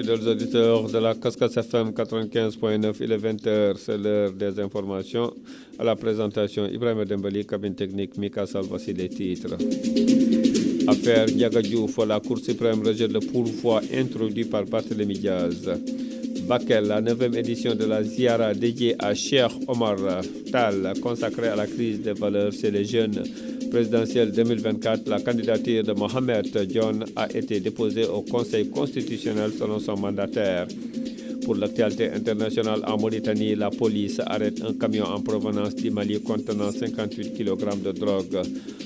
fidèles auditeurs de la Cascade FM 95.9. Il est 20h, c'est l'heure des informations. À la présentation, Ibrahim Dembali, cabine technique, Mika Salvasi, les titres. Affaire Ndiaga Diouf, la Cour suprême rejette le pourvoi introduit par Barthélémy Diaz. Bakel, la 9e édition de la Ziara dédiée à Cheikh Omar Tal, consacrée à la crise des valeurs chez les jeunes. Présidentielle 2024, la candidature de Mohamed Dionne a été déposée au Conseil constitutionnel selon son mandataire. Pour l'actualité internationale en Mauritanie, la police arrête un camion en provenance du Mali contenant 58 kg de drogue.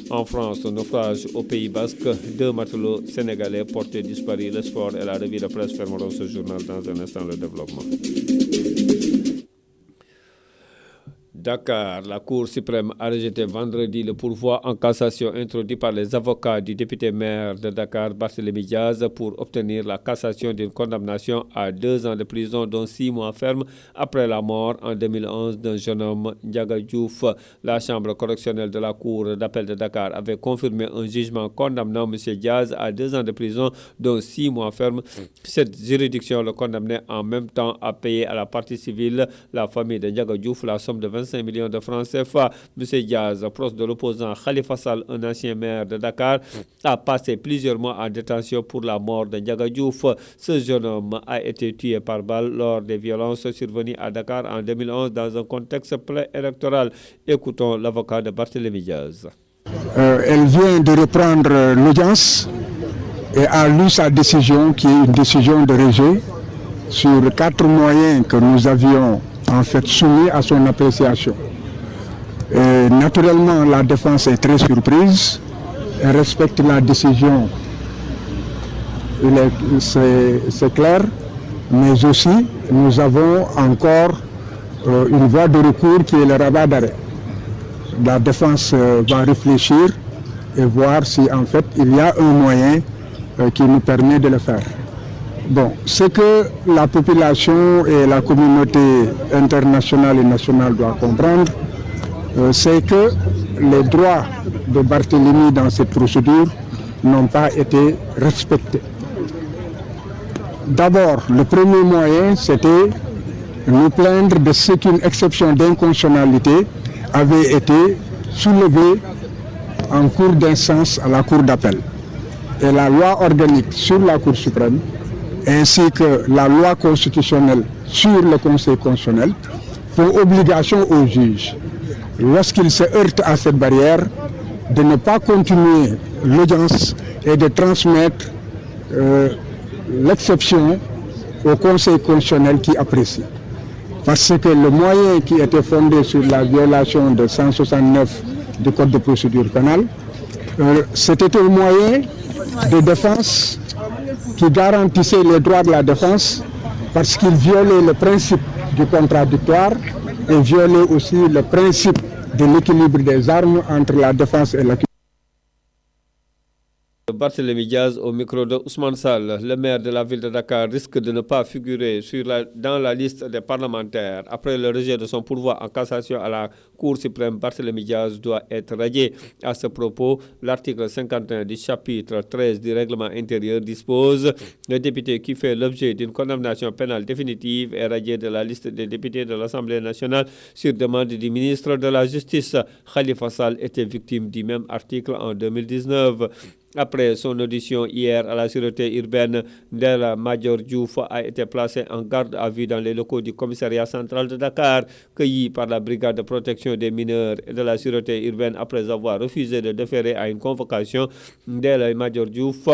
En France, naufrage au Pays Basque, 2 matelots sénégalais portés disparus. Le sport et la revue de presse fermeront ce journal dans un instant le développement. Dakar, la Cour suprême a rejeté vendredi le pourvoi en cassation introduit par les avocats du député maire de Dakar, Barthélémy Diaz, pour obtenir la cassation d'une condamnation à 2 ans de prison, dont 6 mois ferme, après la mort en 2011 d'un jeune homme, Ndiaga Diouf. La chambre correctionnelle de la Cour d'appel de Dakar avait confirmé un jugement condamnant M. Diaz à 2 ans de prison, dont 6 mois ferme. Cette juridiction le condamnait en même temps à payer à la partie civile, la famille de Ndiaga Diouf, la somme de 25 millions de francs CFA. M. Diaz, proche de l'opposant Khalifa Sall, un ancien maire de Dakar, a passé plusieurs mois en détention pour la mort de Ndiaga Diouf. Ce jeune homme a été tué par balle lors des violences survenues à Dakar en 2011 dans un contexte pré-électoral. Écoutons l'avocat de Barthélémy Diaz. Elle vient de reprendre l'audience et a lu sa décision, qui est une décision de rejet sur 4 moyens que nous avions en fait soumis à son appréciation. Et naturellement, la défense est très surprise. Elle respecte la décision, c'est clair, mais aussi nous avons encore une voie de recours qui est le rabat d'arrêt. La défense va réfléchir et voir si en fait il y a un moyen qui nous permet de le faire. Bon, ce que la population et la communauté internationale et nationale doivent comprendre, c'est que les droits de Barthélémy dans cette procédure n'ont pas été respectés. D'abord, le premier moyen, c'était nous plaindre de ce qu'une exception d'inconstitutionnalité avait été soulevée en cours d'instance à la Cour d'appel. Et la loi organique sur la Cour suprême ainsi que la loi constitutionnelle sur le Conseil constitutionnel font obligation aux juges, lorsqu'ils se heurtent à cette barrière, de ne pas continuer l'audience et de transmettre l'exception au Conseil constitutionnel qui apprécie. Parce que le moyen qui était fondé sur la violation de 169 du Code de procédure pénale, c'était un moyen de défense qui garantissait les droits de la défense parce qu'il violait le principe du contradictoire et violait aussi le principe de l'équilibre des armes entre la défense et l'accusation. Barthélémy Diaz au micro de Ousmane Sall, le maire de la ville de Dakar, risque de ne pas figurer dans la liste des parlementaires. Après le rejet de son pourvoi en cassation à la Cour suprême, Barthélémy Diaz doit être radié. À ce propos, l'article 51 du chapitre 13 du règlement intérieur dispose: le député qui fait l'objet d'une condamnation pénale définitive est radié de la liste des députés de l'Assemblée nationale sur demande du ministre de la Justice. Khalifa Sall était victime du même article en 2019. Après son audition hier à la sûreté urbaine, Ndella Madior Diouf a été placé en garde à vue dans les locaux du commissariat central de Dakar, cueilli par la brigade de protection des mineurs et de la sûreté urbaine après avoir refusé de déférer à une convocation. Ndella Madior Diouf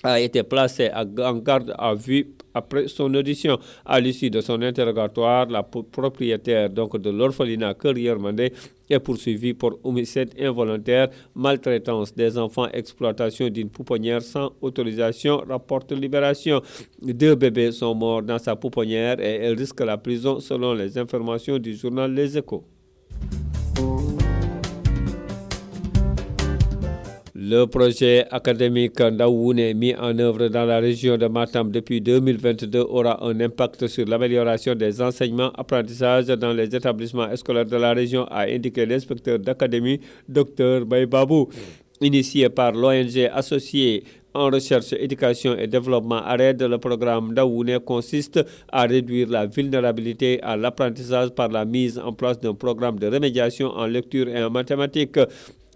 a été placé en garde à vue après son audition. À l'issue de son interrogatoire, la propriétaire donc de l'orphelinat Keur Yermandé est poursuivie pour homicide involontaire, maltraitance des enfants, exploitation d'une pouponnière sans autorisation, rapporte Libération. 2 bébés sont morts dans sa pouponnière et elle risque la prison selon les informations du journal Les Échos. Le projet académique Ndawoune, mis en œuvre dans la région de Matam depuis 2022, aura un impact sur l'amélioration des enseignements apprentissages dans les établissements scolaires de la région, a indiqué l'inspecteur d'académie, Dr Baye Babou. Initié par l'ONG associée en recherche, éducation et développement ARED. Le programme Daoune consiste à réduire la vulnérabilité à l'apprentissage par la mise en place d'un programme de remédiation en lecture et en mathématiques.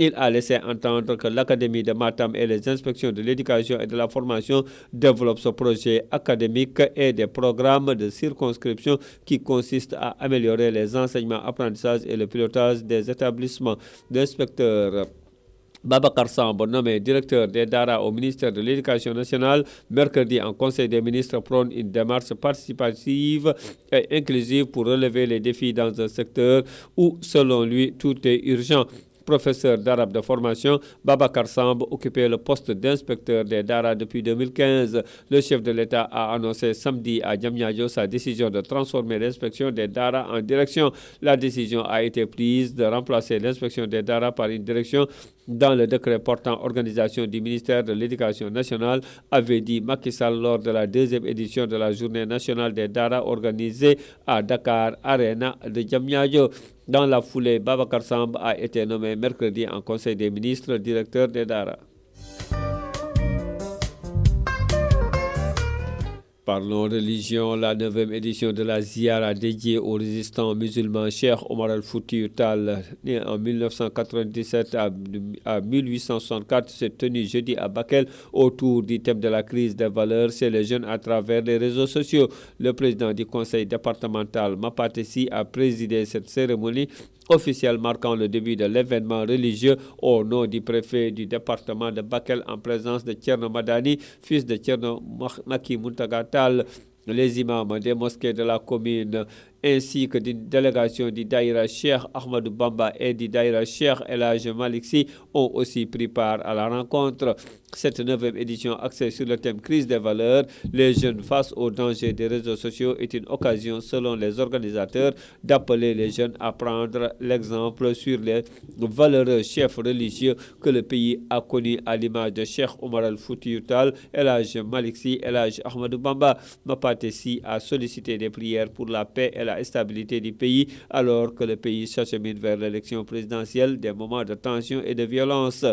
Il a laissé entendre que l'Académie de Matam et les inspections de l'éducation et de la formation développent ce projet académique et des programmes de circonscription qui consistent à améliorer les enseignements, apprentissages et le pilotage des établissements. L'inspecteur Babacar Samb, nommé directeur des DARA au ministère de l'Éducation nationale, mercredi en Conseil des ministres prône une démarche participative et inclusive pour relever les défis dans un secteur où, selon lui, tout est urgent. Professeur d'arabe de formation, Babacar Samb occupait le poste d'inspecteur des DARA depuis 2015. Le chef de l'État a annoncé samedi à Diamniadio sa décision de transformer l'inspection des DARA en direction. La décision a été prise de remplacer l'inspection des DARA par une direction dans le décret portant organisation du ministère de l'Éducation nationale, avait dit Macky Sall lors de la deuxième édition de la journée nationale des DARA organisée à Dakar Arena de Diamniadio. Dans la foulée, Babacar Samb a été nommé mercredi en Conseil des ministres directeur des DARA. Parlons religion, la 9e édition de la Ziara dédiée aux résistants musulmans Cheikh Omar al-Foutiyou Tall, né en 1997 à 1864, s'est tenue jeudi à Bakel autour du thème de la crise des valeurs chez les jeunes à travers les réseaux sociaux. Le président du conseil départemental Mapatessi a présidé cette cérémonie officielle marquant le début de l'événement religieux au nom du préfet du département de Bakel en présence de Thierno Madani, fils de Thierno Maki Muntaga Tall. Les imams des mosquées de la commune ainsi que d'une délégation du Daïra Cheikh Ahmadou Bamba et du Daïra Cheikh El Hadj Malick Sy ont aussi pris part à la rencontre. Cette 9e édition axée sur le thème crise des valeurs, les jeunes face aux dangers des réseaux sociaux est une occasion, selon les organisateurs, d'appeler les jeunes à prendre l'exemple sur les valeureux chefs religieux que le pays a connus à l'image de Cheikh Omar al-Foutiyou Tall, El Hadj Malick Sy, El Hadj Ahmadou Bamba. Mapatessi a sollicité des prières pour la paix et la stabilité du pays alors que le pays s'achemine vers l'élection présidentielle, des moments de tension et de violence.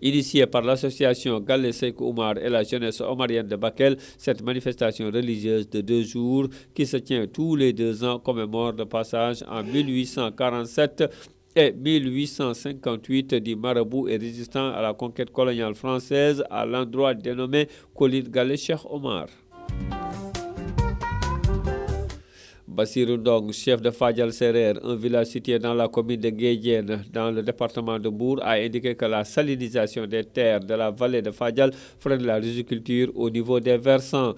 Initiée par l'association Galle Seck Oumar et la jeunesse omarienne de Bakel, cette manifestation religieuse de 2 jours qui se tient tous les 2 ans commémore le passage en 1847 et 1858 du marabout et résistant à la conquête coloniale française à l'endroit dénommé Colline Galle Cheikh Omar. Bassirou Ndong, chef de Fadial Serer, un village situé dans la commune de Guédiène, dans le département de Mbour, a indiqué que la salinisation des terres de la vallée de Fadial freine la riziculture au niveau des versants.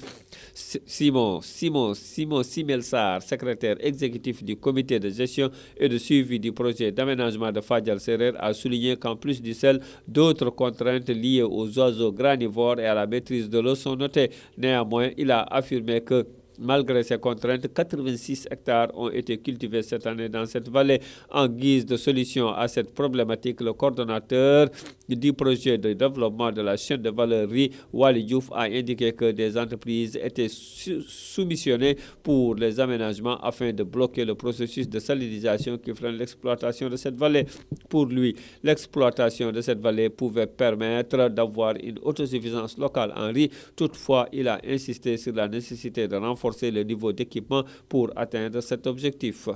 Simon Simelsar, secrétaire exécutif du comité de gestion et de suivi du projet d'aménagement de Fadial Serer, a souligné qu'en plus du sel, d'autres contraintes liées aux oiseaux granivores et à la maîtrise de l'eau sont notées. Néanmoins, il a affirmé que malgré ces contraintes, 86 hectares ont été cultivés cette année dans cette vallée. En guise de solution à cette problématique, le coordonnateur du projet de développement de la chaîne de valeur riz, Wali Diouf, a indiqué que des entreprises étaient soumissionnées pour les aménagements afin de bloquer le processus de salinisation qui freine l'exploitation de cette vallée. Pour lui, l'exploitation de cette vallée pouvait permettre d'avoir une autosuffisance locale en riz. Toutefois, il a insisté sur la nécessité de renforcer le niveau d'équipement pour atteindre cet objectif.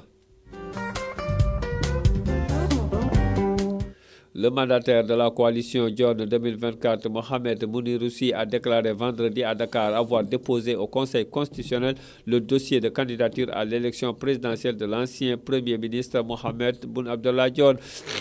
Le mandataire de la coalition Dionne 2024, Mohamed Mouniroussi, a déclaré vendredi à Dakar avoir déposé au Conseil constitutionnel le dossier de candidature à l'élection présidentielle de l'ancien Premier ministre Mohamed Boun Abdallah Dionne.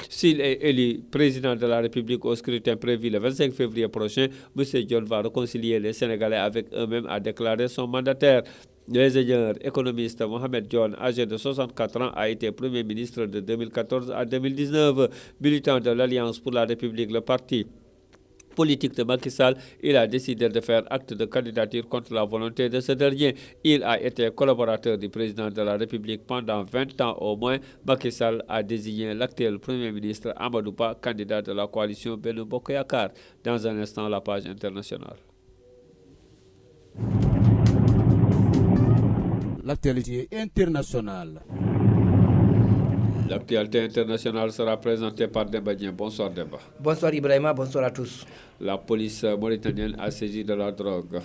S'il est élu président de la République au scrutin prévu le 25 février prochain, M. Dionne va réconcilier les Sénégalais avec eux-mêmes, a déclaré son mandataire. L'ingénieur économiste Mohamed Dionne, âgé de 64 ans, a été Premier ministre de 2014 à 2019. Militant de l'Alliance pour la République, le parti politique de Macky Sall, il a décidé de faire acte de candidature contre la volonté de ce dernier. Il a été collaborateur du président de la République pendant 20 ans au moins. Macky Sall a désigné l'actuel Premier ministre Amadou Ba, candidat de la coalition Benno Bokk Yakaar. Dans un instant, la page internationale. L'actualité internationale. L'actualité internationale sera présentée par Demba Dieng. Bonsoir Demba. Bonsoir Ibrahima, bonsoir à tous. La police mauritanienne a saisi de la drogue.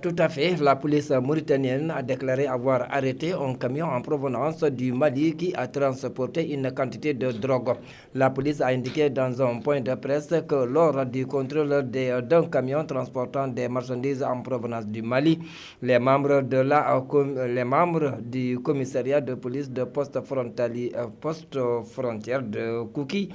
Tout à fait. La police mauritanienne a déclaré avoir arrêté un camion en provenance du Mali qui a transporté une quantité de drogue. La police a indiqué dans un point de presse que lors du contrôle d'un camion transportant des marchandises en provenance du Mali, les membres du commissariat de police de poste frontière de Kouki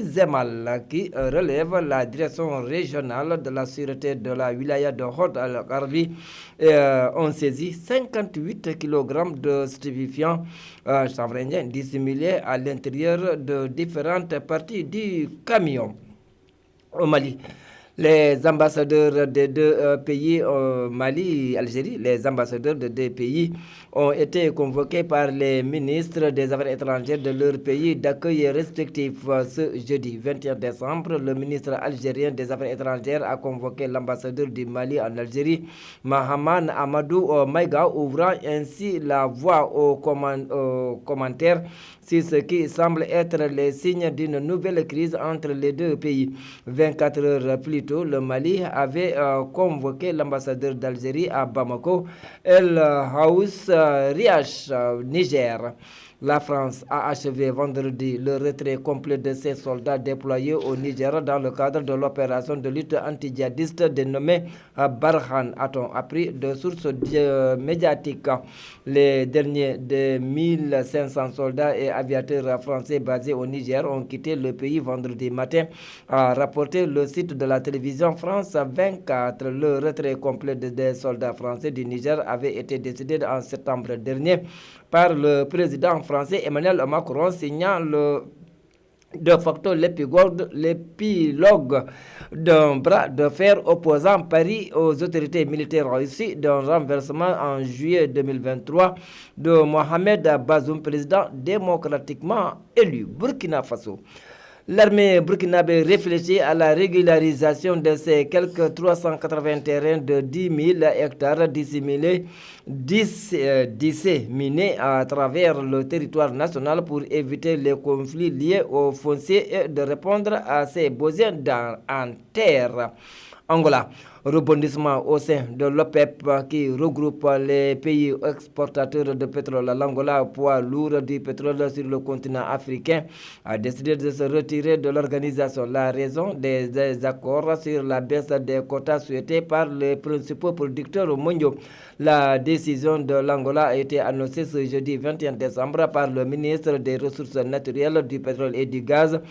Zemal, qui relève la direction régionale de la sûreté de la wilaya de Hod al-Gharbi, ont saisi 58 kg de stupéfiants chanvréniens dissimulés à l'intérieur de différentes parties du camion. Au Mali, les ambassadeurs des deux pays, Mali et Algérie, les ambassadeurs de deux pays ont été convoqués par les ministres des Affaires étrangères de leur pays d'accueil respectif. Ce jeudi 21 décembre, le ministre algérien des Affaires étrangères a convoqué l'ambassadeur du Mali en Algérie, Mahaman Amadou Maïga, ouvrant ainsi la voie aux commentaires sur ce qui semble être les signes d'une nouvelle crise entre les deux pays. 24 heures plus tôt, le Mali avait convoqué l'ambassadeur d'Algérie à Bamako, El Haous Riach, Niger. La France a achevé vendredi le retrait complet de ses soldats déployés au Niger dans le cadre de l'opération de lutte anti-djihadiste dénommée Barkhane, a-t-on appris de sources médiatiques. Les derniers de 1500 soldats et aviateurs français basés au Niger ont quitté le pays vendredi matin, a rapporté le site de la télévision France 24. Le retrait complet des soldats français du Niger avait été décidé en septembre dernier par le président français Emmanuel Macron, signant de facto l'épilogue d'un bras de fer opposant Paris aux autorités militaires réussies d'un renversement en juillet 2023 de Mohamed Bazoum, président démocratiquement élu. Burkina Faso. L'armée burkinabé réfléchit à la régularisation de ces quelques 380 terrains de 10 000 hectares disséminés à travers le territoire national pour éviter les conflits liés aux fonciers et de répondre à ses besoins en terre. Angola. Rebondissement au sein de l'OPEP qui regroupe les pays exportateurs de pétrole. L'Angola, poids lourd du pétrole sur le continent africain, a décidé de se retirer de l'organisation. La raison des accords sur la baisse des quotas souhaités par les principaux producteurs mondiaux. La décision de l'Angola a été annoncée ce jeudi 21 décembre par le ministre des Ressources naturelles, du pétrole et du gaz,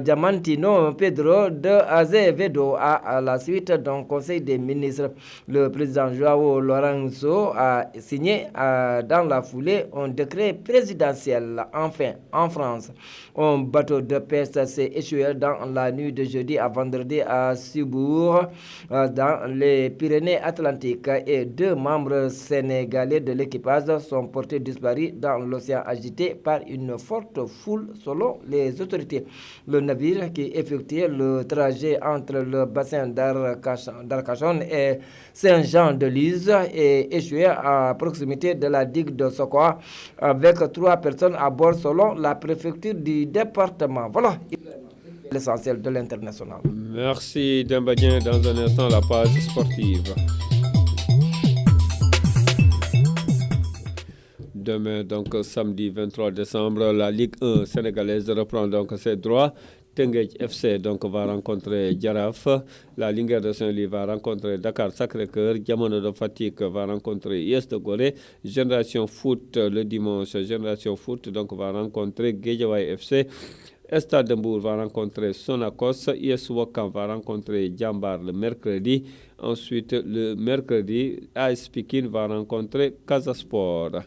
Diamantino Pedro de Azevedo, à la suite d'un conseil des ministres. Le président João Lourenço a signé dans la foulée un décret présidentiel. Enfin, en France, un bateau de pêche s'est échoué dans la nuit de jeudi à vendredi à Cibourg, dans les Pyrénées-Atlantiques, et 2 membres sénégalais de l'équipage sont portés disparus dans l'océan agité par une forte foule selon les autorités. Le navire qui effectuait le trajet entre le bassin d'Arcachon et Saint-Jean-de-Luz est échoué à proximité de la digue de Sokoa avec 3 personnes à bord selon la préfecture du département. Voilà l'essentiel de l'international. Merci Demba Dieng. Dans un instant, la page sportive. Demain, donc samedi 23 décembre, la Ligue 1 sénégalaise reprend donc ses droits. Teungueth FC donc va rencontrer Jaraaf, la Linguère de Saint-Louis va rencontrer Dakar Sacré-Cœur, Diamond de Fatick va rencontrer US de Gorée, Génération Foot le dimanche, Génération Foot donc va rencontrer Guédiawaye FC, Stade de Mbour va rencontrer Sonacos, US Ouakam va rencontrer Jambar le mercredi, ensuite le mercredi AS Pikine va rencontrer Casa Sport.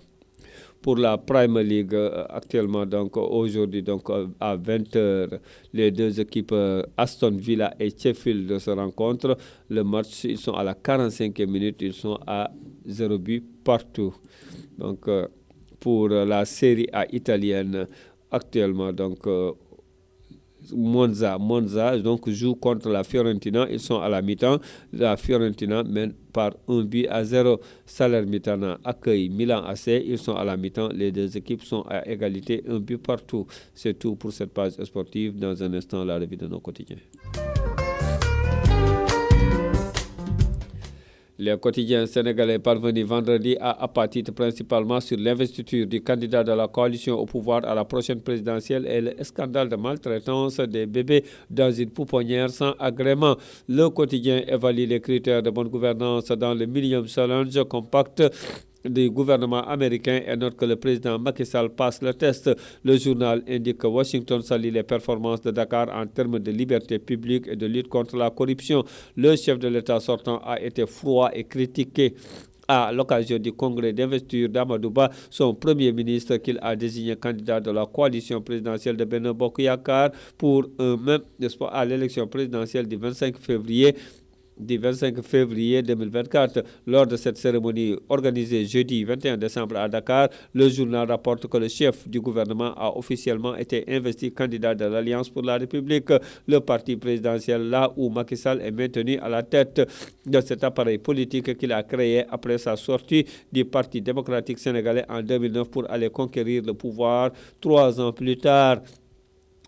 Pour la Premier League, actuellement, donc aujourd'hui, donc à 20h, les 2 équipes Aston Villa et Sheffield se rencontrent. Le match, ils sont à la 45e minute, ils sont à 0 but partout. Donc, pour la Série A italienne, actuellement, donc Monza donc joue contre la Fiorentina. Ils sont à la mi-temps. La Fiorentina mène par 1-0. Salernitana accueille Milan AC. Ils sont à la mi-temps. Les deux équipes sont à égalité, 1 but partout. C'est tout pour cette page sportive. Dans un instant, la revue de nos quotidiens. Les quotidiens sénégalais parvenus vendredi à apathie principalement sur l'investiture du candidat de la coalition au pouvoir à la prochaine présidentielle et le scandale de maltraitance des bébés dans une pouponnière sans agrément. Le quotidien évalue les critères de bonne gouvernance dans le Millennium Challenge Compact du gouvernement américain et note que le président Macky Sall passe le test. Le journal indique que Washington salue les performances de Dakar en termes de liberté publique et de lutte contre la corruption. Le chef de l'État sortant a été froid et critiqué à l'occasion du congrès d'investiture d'Amadou Ba, son premier ministre qu'il a désigné candidat de la coalition présidentielle de Benno Bokk Yakaar pour à l'élection présidentielle du 25 février 2024. Lors de cette cérémonie organisée jeudi 21 décembre à Dakar, le journal rapporte que le chef du gouvernement a officiellement été investi candidat de l'Alliance pour la République, le parti présidentiel, là où Macky Sall est maintenu à la tête de cet appareil politique qu'il a créé après sa sortie du Parti démocratique sénégalais en 2009 pour aller conquérir le pouvoir 3 ans plus tard.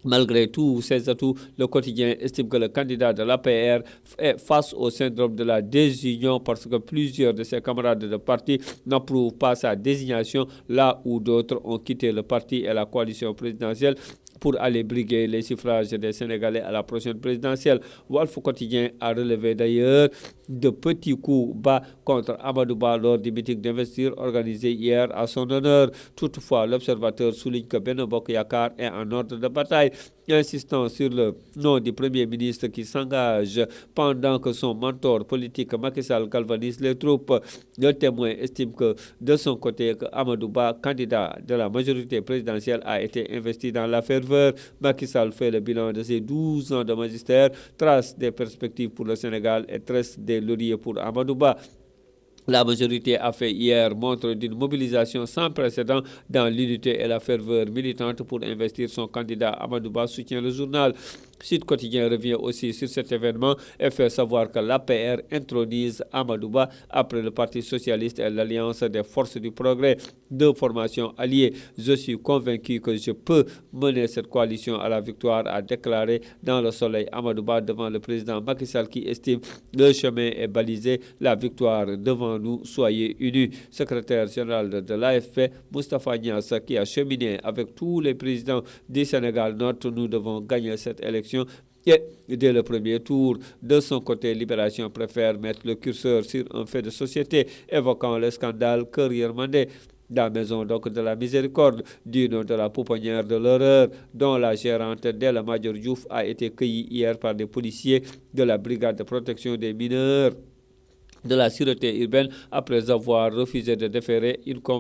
Malgré tous ces atouts, le quotidien estime que le candidat de l'APR est face au syndrome de la désunion parce que plusieurs de ses camarades de parti n'approuvent pas sa désignation, là où d'autres ont quitté le parti et la coalition présidentielle pour aller briguer les suffrages des Sénégalais à la prochaine présidentielle. Walf Quotidien a relevé d'ailleurs de petits coups bas contre Amadou Ba lors du meeting d'investiture organisé hier à son honneur. Toutefois, l'observateur souligne que Benno Bokk Yakaar est en ordre de bataille, insistant sur le nom du Premier ministre qui s'engage pendant que son mentor politique Macky Sall galvanise les troupes. Le Témoin estime que de son côté, que Amadou Ba, candidat de la majorité présidentielle, a été investi dans la ferveur. Macky Sall fait le bilan de ses 12 ans de magistère, trace des perspectives pour le Sénégal et tresse des lauriers pour Amadou Ba. La majorité a fait hier montre d'une mobilisation sans précédent dans l'unité et la ferveur militante pour investir son candidat. Amadou Ba, soutient le journal. Sud Quotidien revient aussi sur cet événement et fait savoir que l'APR intronise Amadou Ba après le Parti socialiste et l'Alliance des forces du progrès, deux formations alliées. Je suis convaincu que je peux mener cette coalition à la victoire, a déclaré dans le soleil Amadou Ba devant le président Macky Sall qui estime le chemin est balisé, la victoire devant nous, soyez unis. Secrétaire général de l'AFP, Moustapha Niasse, qui a cheminé avec tous les présidents du Sénégal, note nous devons gagner cette élection et dès le premier tour. De son côté, Libération préfère mettre le curseur sur un fait de société évoquant le scandale Kër Yërmandé, la maison donc de la miséricorde, du nom de la pouponnière de l'horreur, dont la gérante Ndella Madior Diouf a été cueillie hier par des policiers de la brigade de protection des mineurs de la sûreté urbaine après avoir refusé de déférer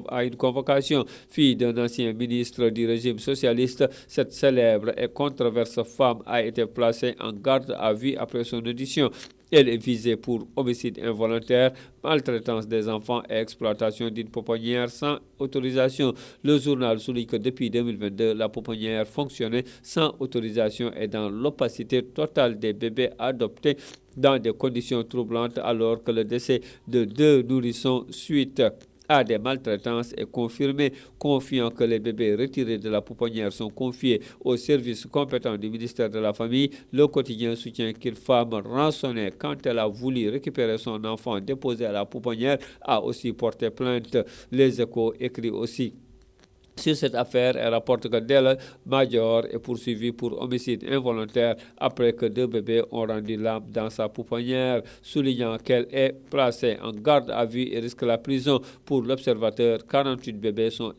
à une convocation. Fille d'un ancien ministre du régime socialiste, cette célèbre et controversée femme a été placée en garde à vue après son audition. Elle est visée pour homicide involontaire, maltraitance des enfants et exploitation d'une pouponnière sans autorisation. Le journal souligne que depuis 2022, la pouponnière fonctionnait sans autorisation et dans l'opacité totale des bébés adoptés dans des conditions troublantes, alors que le décès de 2 nourrissons suite à des maltraitances est confirmé, confiant que les bébés retirés de la pouponnière sont confiés aux services compétents du ministère de la Famille. Le quotidien soutient qu'une femme rançonnée quand elle a voulu récupérer son enfant déposé à la pouponnière a aussi porté plainte. Les Échos écrit aussi sur cette affaire et rapporte que Ndella Madior est poursuivie pour homicide involontaire après que 2 bébés ont rendu l'âme dans sa pouponnière, soulignant qu'elle est placée en garde à vue et risque la prison. Pour l'observateur, 48 bébés sont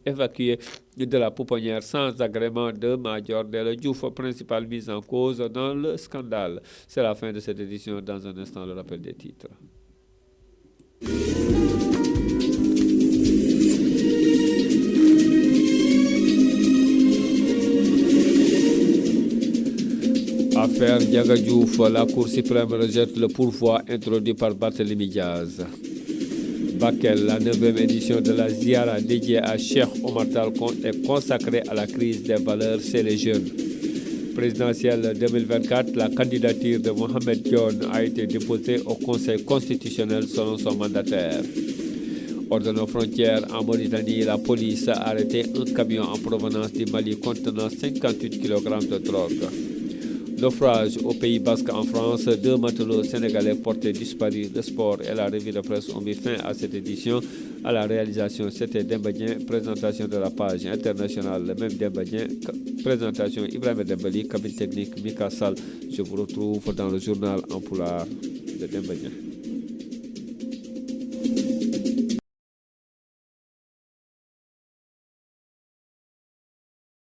évacués de la pouponnière sans agrément de Madior Ndella Diouf, principale mise en cause dans le scandale. C'est la fin de cette édition. Dans un instant, le rappel des titres. Affaire Ndiaga Diouf, la Cour suprême rejette le pourvoi introduit par Barthélémy Diaz. Bakel, la 9e édition de la Ziara dédiée à Cheikh Omar Tall est consacrée à la crise des valeurs chez les jeunes. présidentielle 2024, la candidature de Mohamed Dionne a été déposée au Conseil constitutionnel selon son mandataire. Hors de nos frontières, en Mauritanie, la police a arrêté un camion en provenance du Mali contenant 58 kg de drogue. Naufrage au Pays Basque en France, 2 matelots sénégalais portés disparus. Le sport et la revue de presse ont mis fin à cette édition. À la réalisation, c'était Dembadien, présentation de la page internationale, le même Dembadien, présentation Ibrahim Dembali, cabine technique Mika Sall. Je vous retrouve dans le journal en poulard de Dembadien.